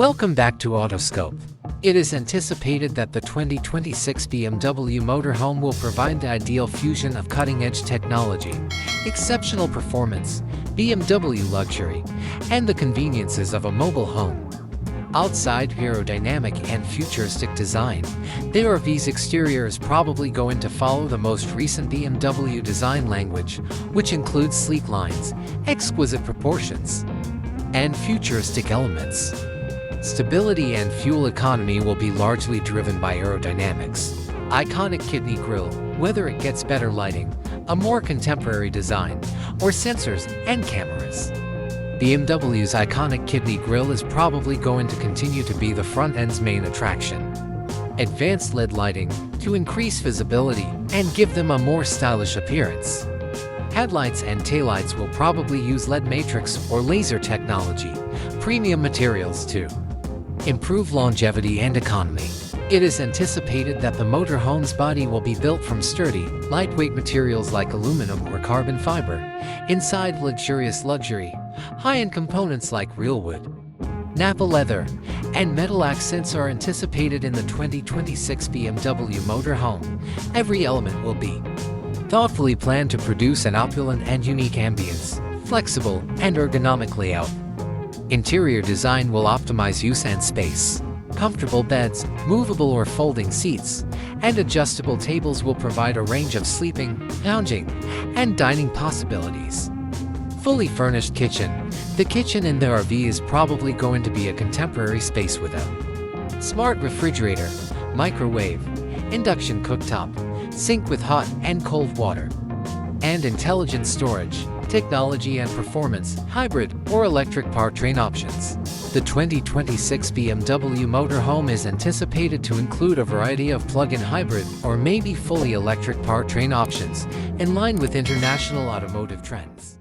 Welcome back to Autoscope. It is anticipated that the 2026 BMW Motorhome will provide the ideal fusion of cutting-edge technology, exceptional performance, BMW luxury, and the conveniences of a mobile home. Outside aerodynamic and futuristic design, the RV's exterior is probably going to follow the most recent BMW design language, which includes sleek lines, exquisite proportions, and futuristic elements. Stability and fuel economy will be largely driven by aerodynamics. Iconic Kidney Grille, whether it gets better lighting, a more contemporary design, or sensors and cameras. BMW's iconic Kidney Grille is probably going to continue to be the front end's main attraction. Advanced LED lighting to increase visibility and give them a more stylish appearance. Headlights and taillights will probably use LED matrix or laser technology, premium materials to improve longevity and economy. It is anticipated that the motorhome's body will be built from sturdy, lightweight materials like aluminum or carbon fiber. Inside, luxurious luxury, high-end components like real wood, nappa leather, and metal accents are anticipated in the 2026 BMW Motorhome. Every element will be thoughtfully planned to produce an opulent and unique ambience, flexible and ergonomic layout. Interior design will optimize use and space. Comfortable beds, movable or folding seats, and adjustable tables will provide a range of sleeping, lounging, and dining possibilities. Fully furnished kitchen. The kitchen in the RV is probably going to be a contemporary space with a smart refrigerator, microwave, induction cooktop, sink with hot and cold water, and intelligent storage, technology and performance, hybrid or electric powertrain options. The 2026 BMW Motorhome is anticipated to include a variety of plug-in hybrid or maybe fully electric powertrain options, in line with international automotive trends.